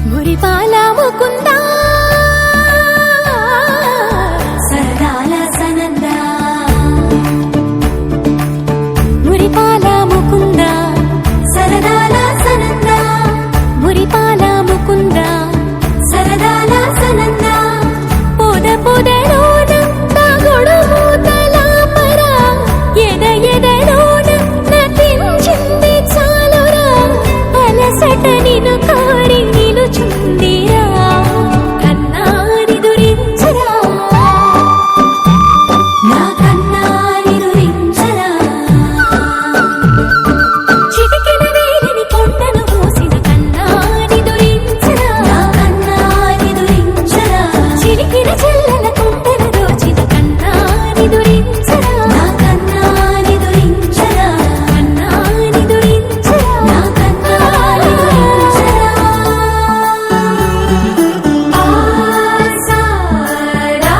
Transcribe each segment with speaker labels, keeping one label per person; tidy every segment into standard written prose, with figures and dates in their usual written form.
Speaker 1: మురిపాల ముకుందా సరదాల సనందా మురిపాల ముకుందా సరదాల సనందా మురిపాల ముకుందా సరదాల సనందా పొద పొదలోన తాగుడు మూతల పర ఎద ఎదలోన నటించింది చాలురా అలసట నిన్ను కోరి నిలుచుందిరా కన్నాని దురించరా నా కన్నాని దురించరా చిటికెన వేలిని కొండను మోసిన కన్నాని దురించరా నా కన్నాని దురించరా చిలికిన చెల్లెల కొండను దోచిన కన్నాని దురించరా నా కన్నాని దురించరా కన్నాని దురించరా నా కన్నాని దురించరా ఆసారా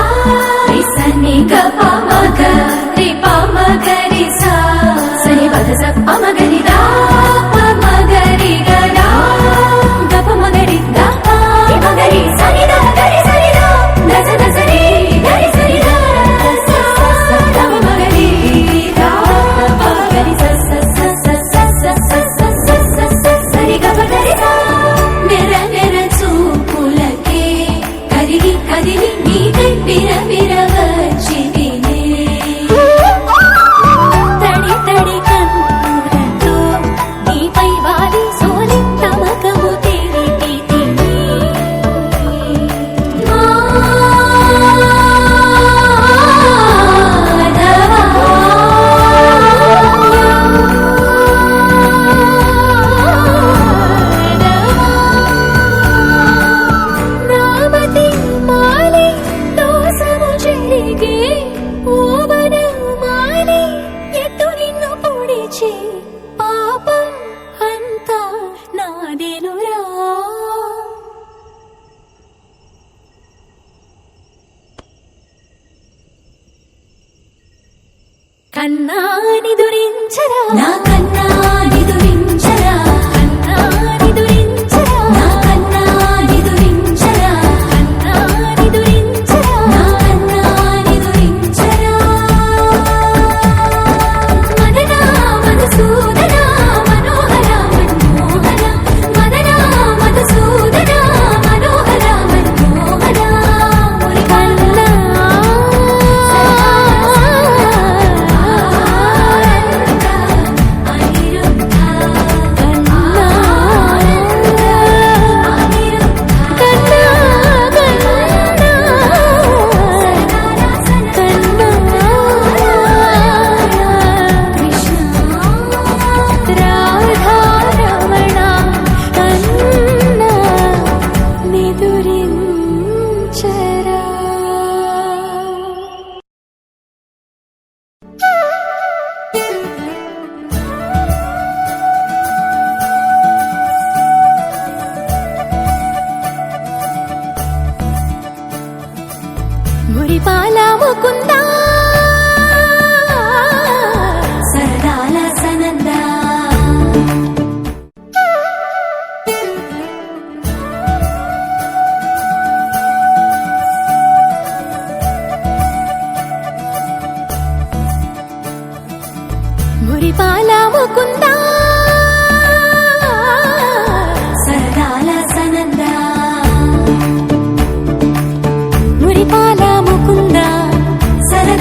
Speaker 1: రిసని గప మగ రి ప మగ రి సా సని పద స ప మగ రి దా ప మగ రి గ డా గప మగ రి దా ప రి మగ రి సని దా గ రి సని దా దస దస రి గ రి సని దా స స స ద మగ రి దా ప మగ రి స స స స స స స స స స స సరి గ ప గ రి సా నెర నెర చూపులకే కరిగి కదిలి నీకై బిర బిర వచ్చితినే తడి తడి కన్నులతో నీపై వాలి సోలి తమకము తెలిపితినే నామతి మాలి దోసము జరిగే ఓవన మాలి ఎట్టు నిన్ను పొడిచి పాపం అంతా నాదేనురా కన్నాని దురించరా నా కన్నాని దురించరా కన్నాని దురించరా నా కన్నాని దురించరా కన్నాని దురించరా నా కన్నాని దురించరా మదనా మధుసూదనా మనోహర మన్మోహన మదనా మధుసూదనా మనోహర మన్మోహన మురికన్నా మురిపాల ముకుందా సరదాల సనందా మురిపాల ముకుందా సరదాల సనందా మురిపాల ముకుందా సరదాల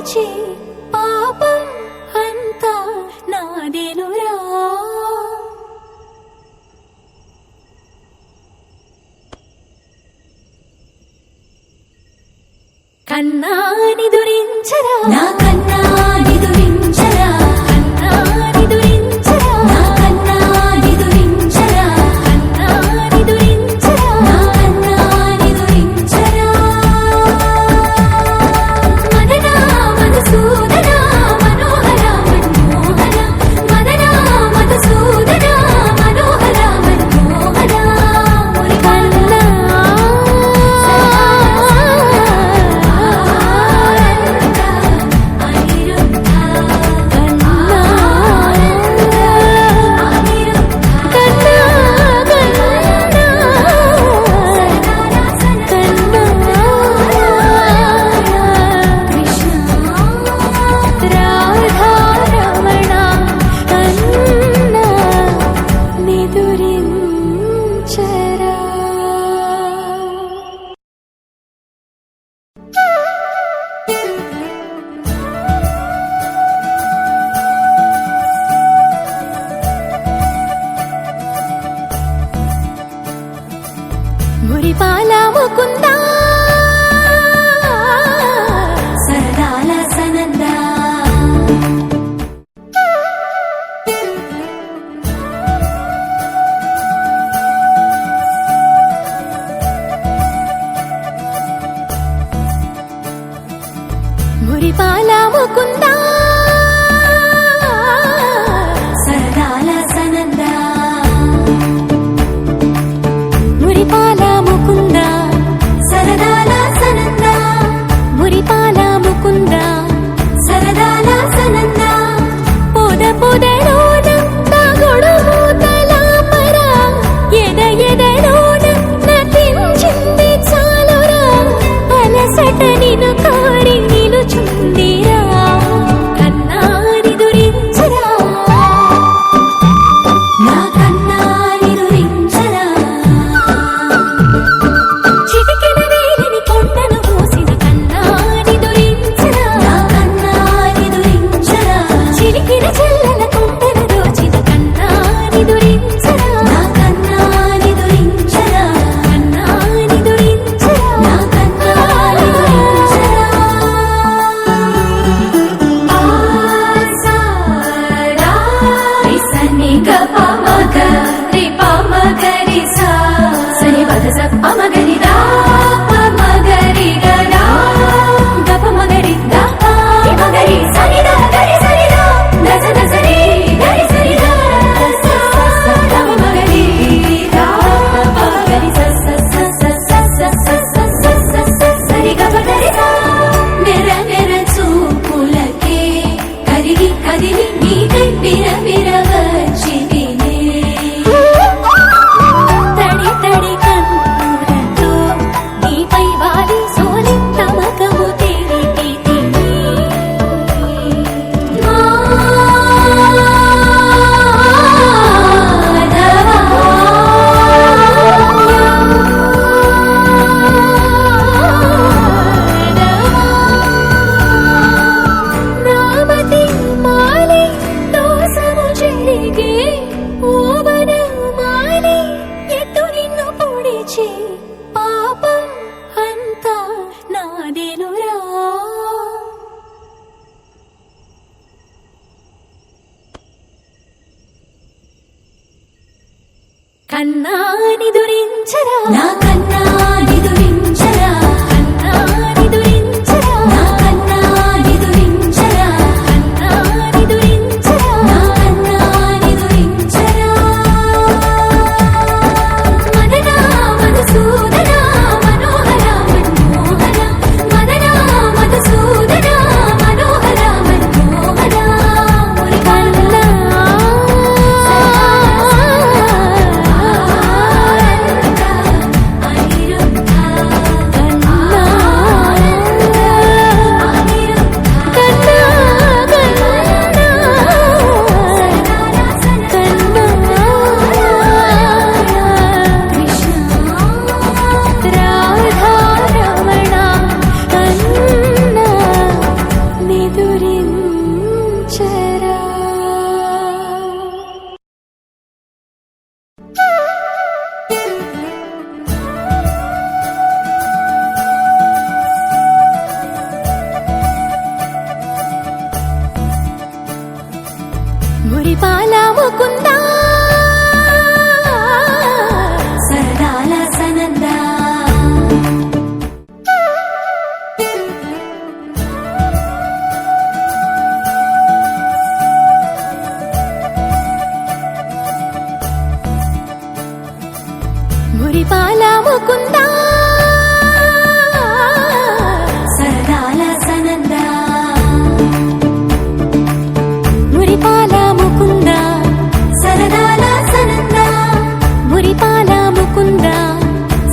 Speaker 1: పొడిచి పాపం అంతా నాదేనురా. కన్నాని దురించరా నా కన్నాని దురించరా, కన్నాని దురించరా నా కన్నాని దురించరా, కన్నాని దురించరా నా కన్నాని దురించరా. మదనా మధుసూదనా మనోహర మన్మోహన, మదనా మధుసూదనా మనోహర మన్మోహన. కన్నా మురిపాల ముకుందా సరదాల సనందా, మురిపాల ముకుందా సరదాల సనందా, మురిపాల ముకుంద సరదాల సనంద, మురిపాల ముకుంద సరదాల సనంద. పొద పొదలోన తాగుడు మూతలాపర, ఎద ఎదలోన నటించింది చాలురా, అలసట నిన్ను కాడి నిలుచుందిరా. కన్నాని దురించరా నా కన్నాని దురించరా, చిటికెన వేలిని కొండను మోసిన కన్నాని దురించరా నా కన్నాని దురించరా, చిలికిన చెల్లెల కొండను దోచిన కన్నాని దురించరా నా కన్నాని దురించరా, కన్నాని దురించరా నా కన్నాని దురించరా. ఆసారా సని గప మగ రి ప మగ రి సా, సని పద స ప మగ రి దా ప మగ రి గ డా, గ ప మగ రి దా ప మగ రి సని దా గ రి సని దా, ద స ద స రి గ రి సని దా, స స స ద ప మగ రి దా ప గ రి స స స స స స స స స స స సరి గ ప గ రి సా. మెర మెర చూపులకే కరిగి కదిలి నీకై పిర పిర వచ్చితినే, తడి తడి కన్నులతో నీపై వాలి సోలి తమకము తెలిపితిని. నామతి మాలి దోసము చెరిగే ఓవన మాలి ఎట్టు నిన్ను పొడిచి పాపం అంతా నాదేనురా. కన్నాని దురించరా నా కన్నాని దురించరా, కన్నాని దురించరా నా కన్నాని దురించరా, కన్నాని దురించరా నా కన్నాని దురించరా. మదనా మధుసూదనా మనోహర మన్మోహన, మదనా మధుసూదనా మనోహర మన్మోహన. కన్నా మురిపాల ముకుందా సరదాల సనందా మురిపాల ముకుందా సరదాల సనందా మురిపాల ముకుందా సరదాల సనందా మురిపాల ముకుందా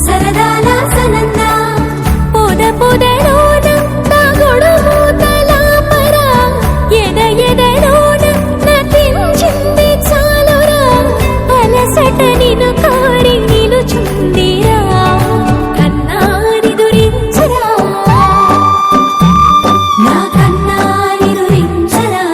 Speaker 1: సరదాల సనందా పొద పొదలోన తాగుడు మూతల పర ఎద ఎదలోన నటించింది చాలురా అలసట నిన్ను కారి నిలుచుందిరా కన్నాని దురించరా నా కన్నాని దురించరా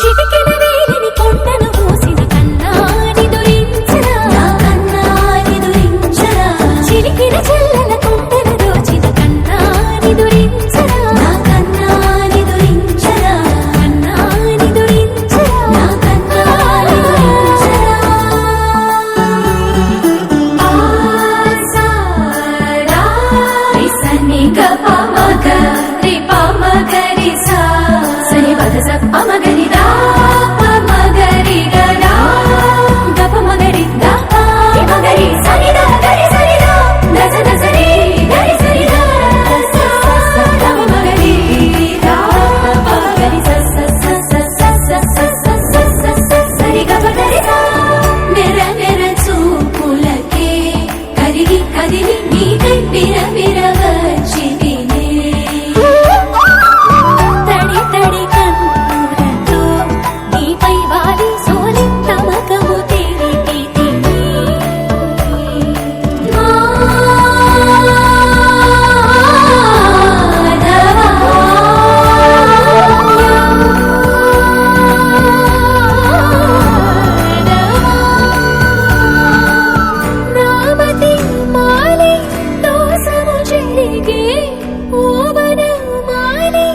Speaker 1: చిటికెన వేలిని కొండను మోసిన కన్నాని దురించరా నా కన్నాని దురించరా చిలికిన చెల్లెల కొండను దోచిన కన్నాని దురించరా నా కన్నాని దురించరా కన్నాని దురించరా నా కన్నాని దురించరా ఆసారా రిసని గప మగ రి ప మగ రి సా సని పద స ప మగ రి దా ప మగ రి గ డా గప మగ రి దా ప రి మగ రి సని దా గ రి సని దా ద స ద స రి గ రి సని దా స స స ద మగ రి దా ప మగ రి స స స స స స స స స స స సరి గ ప ద రి సా మెర మెర చూపులకే కరిగి కదిలి నీకై బిర బిర వచ్చితినే తడి తడి కన్నులతో నీపై వాలి సోలి తమకము తెలిపితినే నామతి మాలి దోసము జరిగే ఓవన మాలి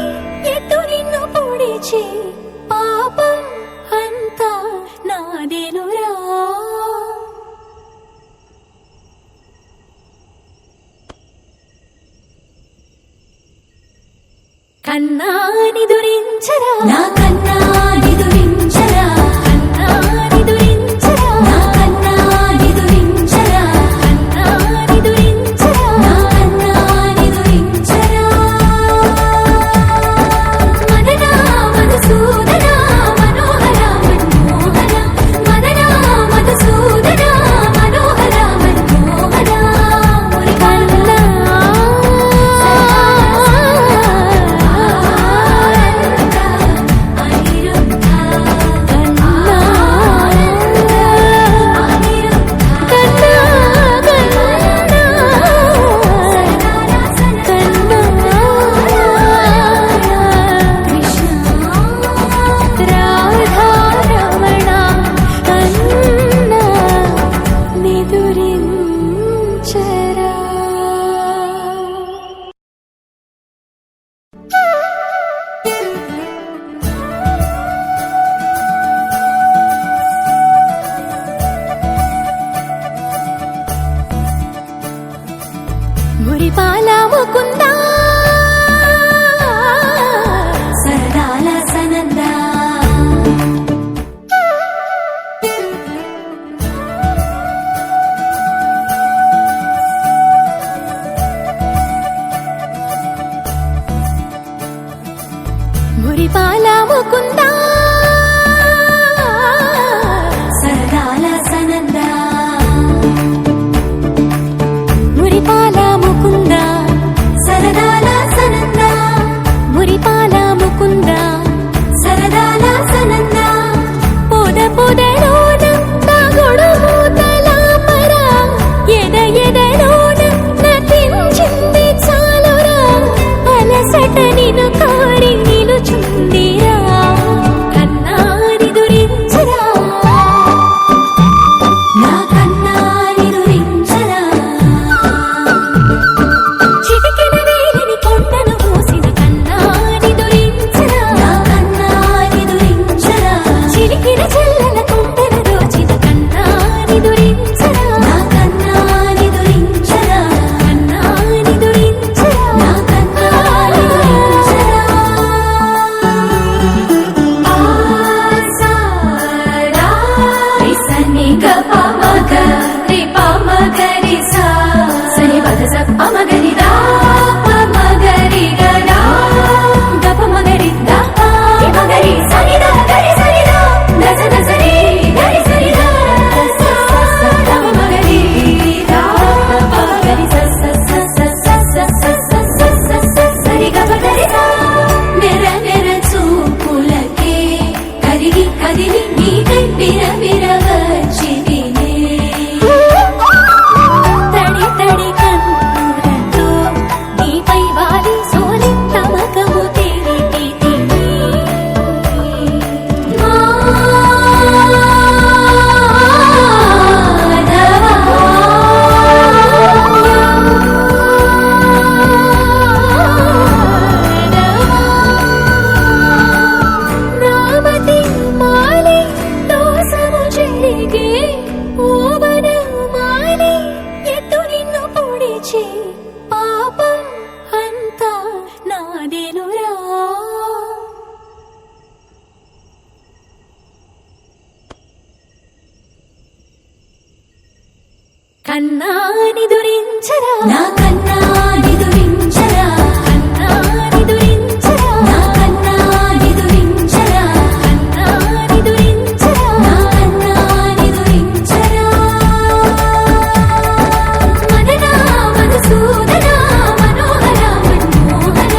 Speaker 1: ఎటు నిన్ను పొడిచి పాపం అంతా నాదేనురా కన్నాని దురించరా నా కన్నాని దురించరా కన్నాని దురించరా నా కన్నాని దురించరా కన్నాని దురించరా నా కన్నాని దురించరా మదనా మధుసూదనా మనోహర మన్మోహన మదనా మధుసూదనా మనోహర మన్మోహన మురికన్నా మురిపాల ముకుందా సరదాల సనందా మురిపాల ముకుందా సరదాల సనందా మురిపాల ముకుందా సరదాల సనందా మురిపాల ముకుందా సరదాల సనందా పొద పొదలోన తాగుడు మూతల పర ఎద ఎదలోన నటించింది చాలురా అలసట నిన్ను కారి నిలుచుందిరా కన్నా నిదురించరా నా కన్నా నిదురించరా కన్నా నిదురించరా నా కన్నా నిదురించరా కన్నా నిదురించరా నా కన్నా నిదురించరా మదనా మధుసూదనా మనోహర మన్మోహన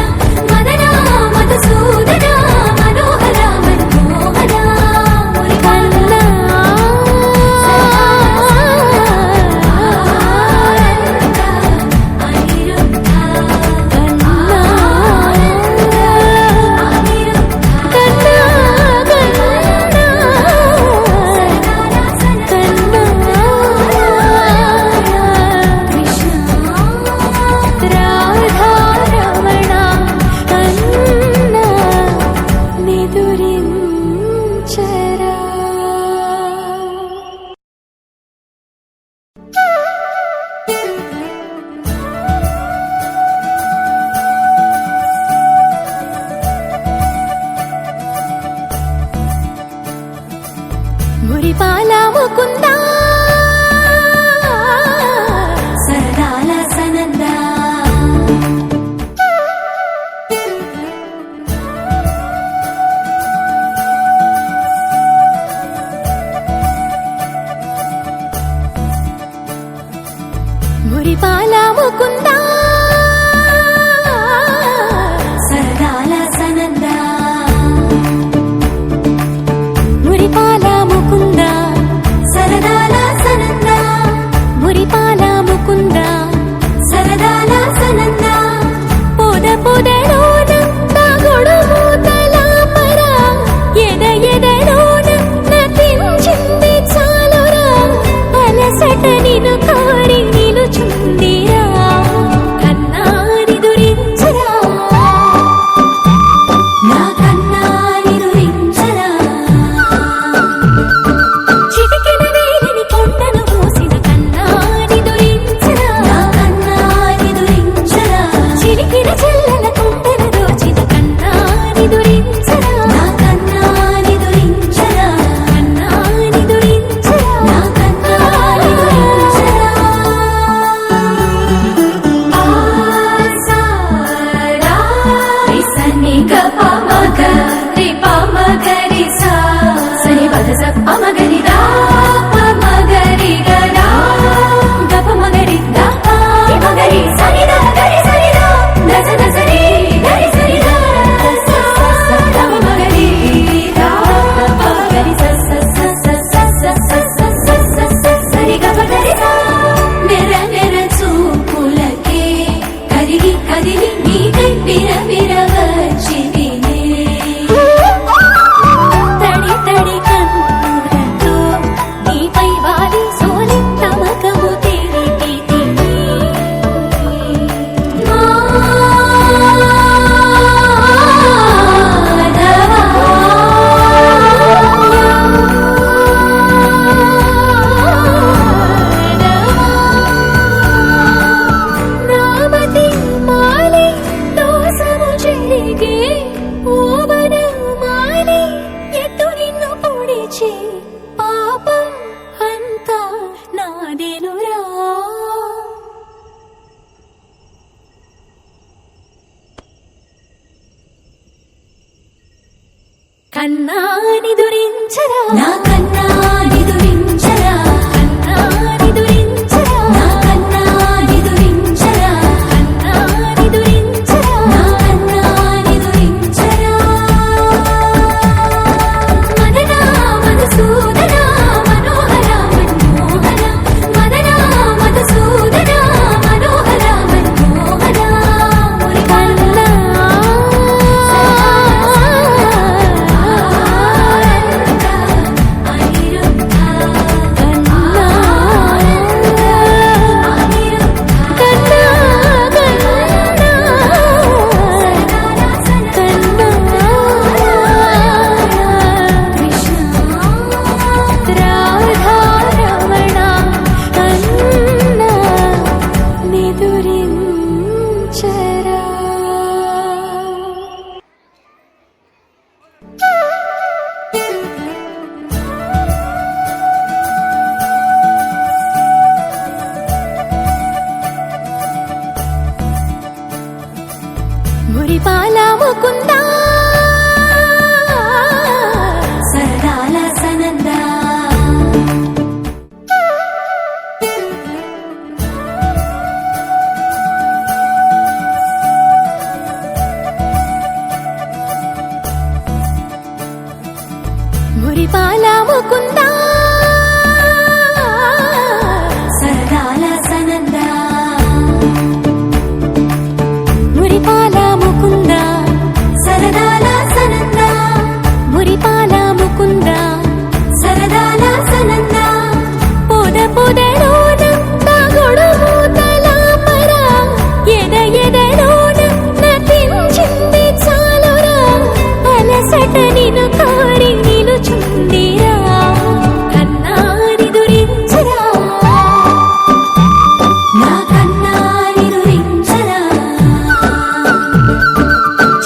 Speaker 1: మదనా మధుసూదనా మనోహర మన్మోహన మురి కన్నా మురిపాల ముకుందా సరదాల సనందా మురిపాల ముకుందా సరదాల సనందా మురిపాల ముకుంద సరదాల సనంద మురిపాల ముకుంద సరదాల సనంద పొద పొదలోన తాగుడు మూతల పర ఎద ఎదలోన నటించింది చాలురా అలసట నిన్ను కోరి నిలుచుందిరా కన్నా నిదురించరా నా కన్నా నిదురించరా చిటికెన వేలిని కొండను మోసిన కన్నా నిదురించరా నా కన్నా నిదురించరా చిలికిన చెల్లెల కొండను దోచిన కన్నా నిదురించరా నా కన్నా నిదురించరా కన్నా నిదురించరా నా కన్నా నిదురించరా ఆసారా రిసని గప మగ రి ప మగ రి సా సని పద స ప మగ రి దా ప మగ రి గ దా గ ప మగ రి దా రి మగ రి సని దా గ రి సని దా ద స ద స రి గ రి సని దా స స స ద మ మగ రి దా ప మగ రి స స స స స స స స స స స స రి గ ప గ రి సా మెర మెర చూపులకే కరిగి కదిలి నీకై పిర పిర వచ్చితినే తడి తడి కన్నులతో నీపై వాలి సోలి తమకము తెలిపితిని నామతి మాలి దోసము చెరిగే ఓవన మాలి ఎట్టు నిన్ను పొడిచే పాపం అంతా నాదేనురా కన్నా నిదురించరా నా కన్నా నిదురించరా కన్నా నిదురించరా నా కన్నా నిదురించరా కన్నా నిదురించరా నా కన్నా నిదురించరా మదనా మధుసూదనా మనోహర మన్మోహన మదనా మధుసూదనా మనోహర మన్మోహన మురి కన్నా సరదాల సనంద మురిపాల ముకుందా సరదాల సనందా మురిపాల ముకుందా సరదాల సనందా మురిపాల ముకుందా సరదాల సనందా మురిపాల ముకుందా సరదాల సనందా పొద పొదలోన తాగుడుమూతల పర ఎద ఎదలోన నటించింది చాలురా అలసట నిన్ను కోరి నిలుచుందిరా కన్నాని దురించరా నా కన్నాని దురించరా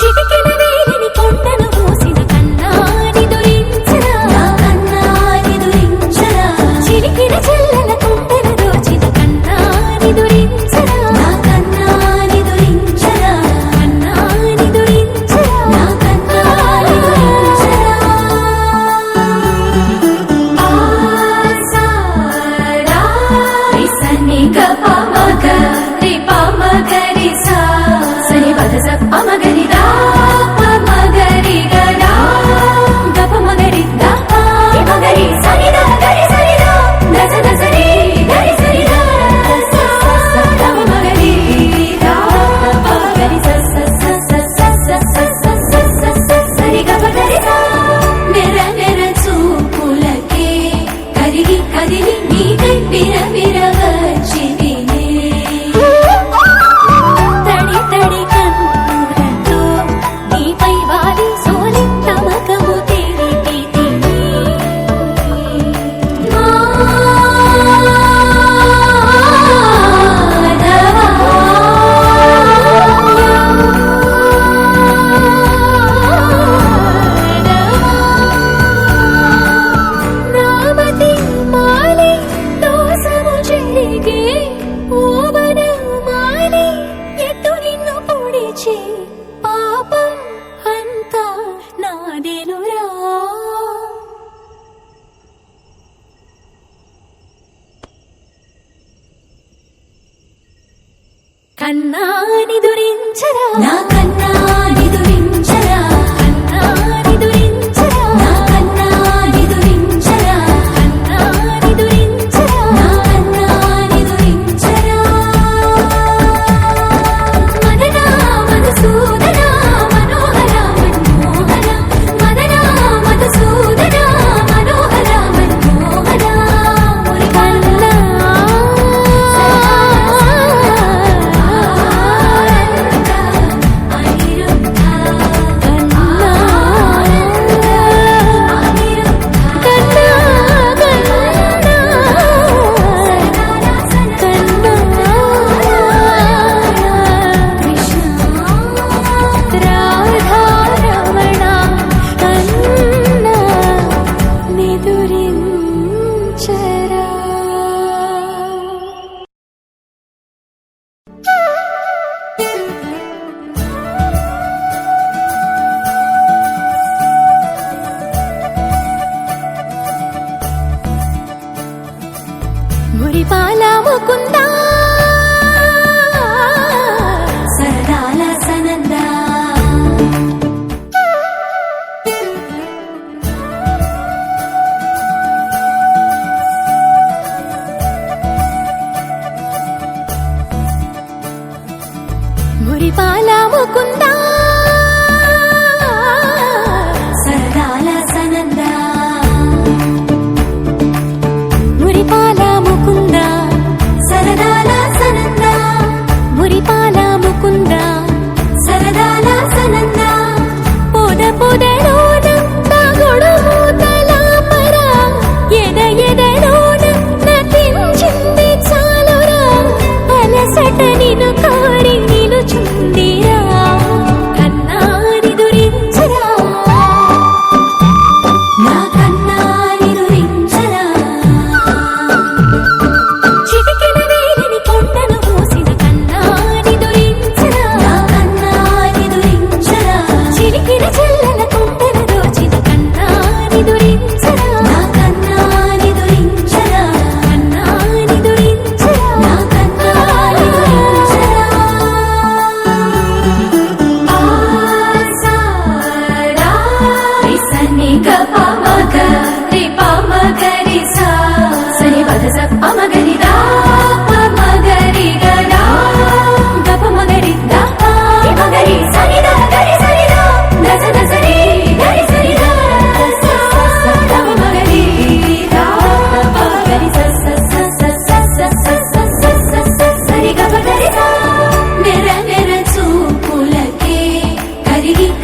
Speaker 1: చిటికెన వేలిని కొండను మోసిన కన్నాని దురించరా నా కన్నాని దురించరా చిలికిన చెల్లెల కుండను దోచిన కన్నాని దురించరా నా కన్నాని దురించరా కన్నాని దురించరా నా కన్నాని దురించరా ఆసారా రిసని గప మగ రి ప మగ రి సా సని పద స ప మగ రి దా ప మగ రి గ డా గప మగ రి దా ప రి మగ రి సని దా గ రి సని దా ద స ద స రి గ రి సని దా స స స ద మ మగ రి దా ప మగ రి స స స స స స స స స స స సరి గ ప గ రి సా నెర నెర చూపులకే కరిగి కదిలి నీకై పిర పిర వచ్చితినే తడి తడి కన్నులతో నీపై వాలి సోలి తమకము తెలిపితినే నామతి మాలి దోసము చెరిగే ఓవన మాలి ఎట్టు నిన్ను పొడిచే పాపం అంతా నాదేనురా కన్నాని దురించరా నా కన్నాని దురించరా కన్నాని దురించరా నా కన్నాని దురించరా కన్నాని దురించరా నా కన్నాని దురించరా మదనా మధుసూదనా మనోహర మన్మోహర మదనా మధుసూదనా మనోహర మన్మోహర మురికన్నా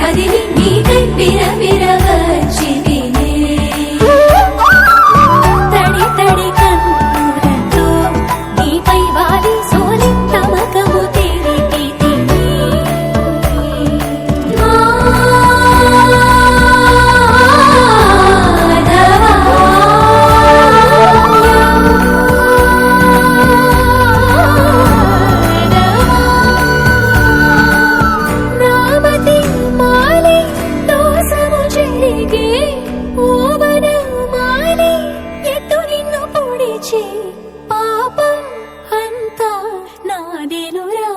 Speaker 1: కదిలి నీకై విరవిర వచ్చితినే తడి తడి కన్నులతో నీపై వాలి సోలి తమకము తెలిపితినే పాపం అంతా నాదేనురా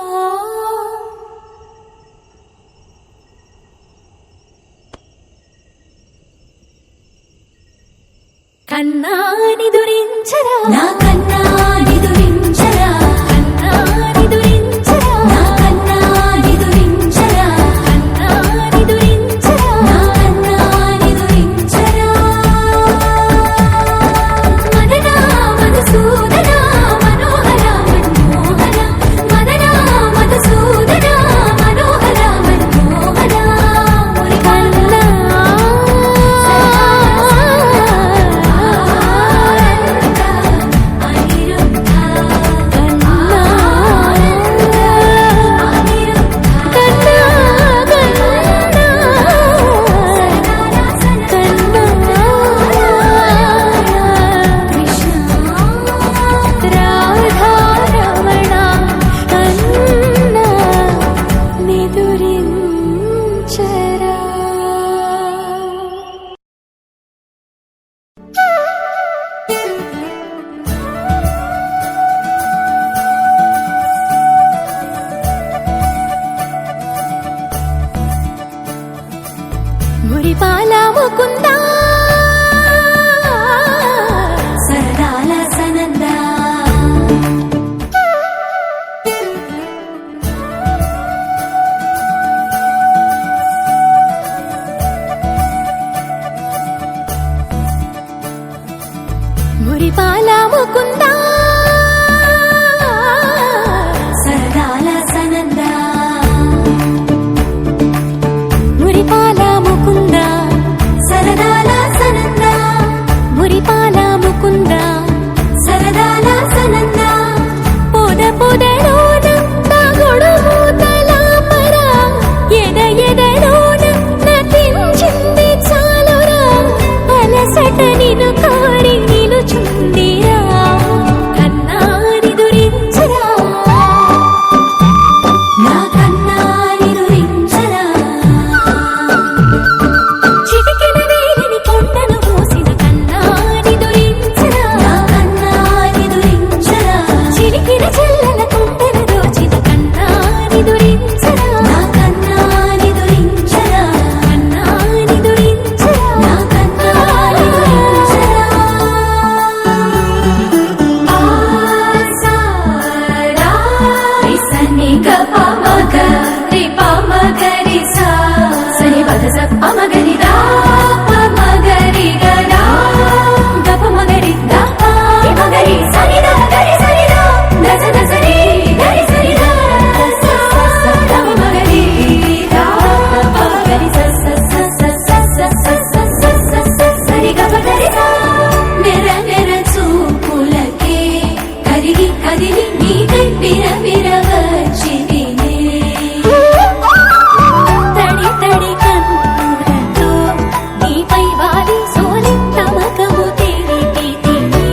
Speaker 1: కన్నాని దురించరా నా కన్నాని దురించరా కన్నాని దురించరా నా కన్నాని దురించరా కన్నాని దురించరా నా కన్నాని దురించరా మదనా మధుసూదనా మనోహర మనోహర మదనా మధుసూదనా మనోహర మనోహర మురి కన్నా మురిపాల ముకుందా సరదాల సనందా మురిపాల ముకుందా సరదాల సనందా మురిపాల ముకుంద సరదాల సనంద మురిపాల ముకుంద సరదాల సనంద పొద పొదలోన తాగుడు మూతలాపర ఎద ఎదలోన నటించింది చాలురా అలసట నిన్ను కారి నిలుచుందిరా కన్నాని దురించరా నా కన్నాని దురించరా చిటికెన వేలిని కొండను మోసిన కన్నాని దురించరా నా కన్నాని దురించరా చిలికిన చెల్లెల కొండను దోచిన కన్నాని దురించరా నా కన్నాని దురించరా కన్నాని దురించరా నా కన్నాని దురించరా ఆసారా ఇసని గపమగ రిపమగరి సా సని పద సప్పమగరి దా పమగరి గదా గపమగరి దా పమగరి సని దా గరి సని దా దస దసరి గరి సని దా స స గపమగరి దా పమగరి స స స స స స స స సరి గపగరి దా మెర మెర చూపులకే కరిగి కదిలి నీకై విరవిర వచ్చితినే తడి తడి కన్నులతో నీపై వాలి సోలి తమకము తెలిపితినే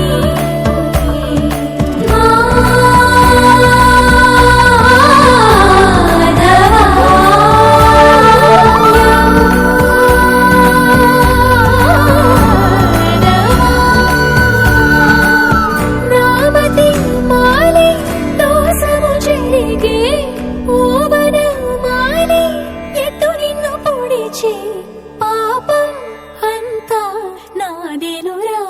Speaker 1: నామతి మాలి దోసము చెరిగే ఓవన మాలి ఎట్టు నిన్ను పొడిచే పాపం అంతా నాదేనురా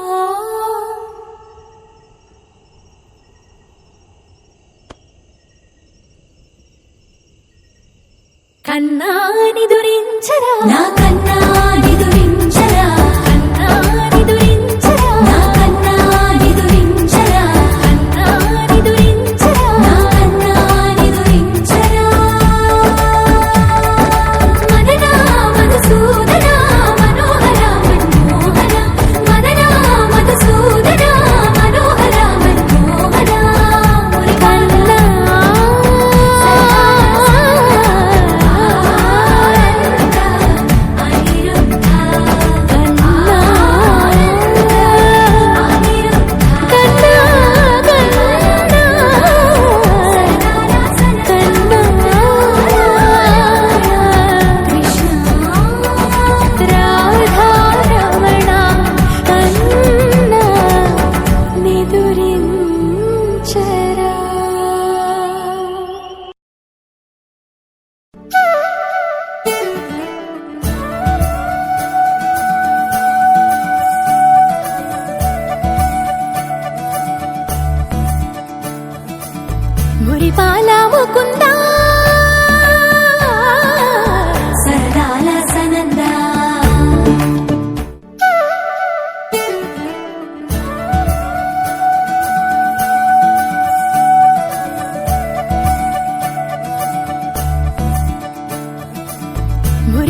Speaker 1: కన్నాని దురించరా నా కన్నాని దురించరా కన్నాని దురించరా నా కన్నాని దురించరా కన్నాని దురించరా నా కన్నాని దురించరా మదనా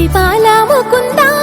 Speaker 1: మణిపాల ముకుందా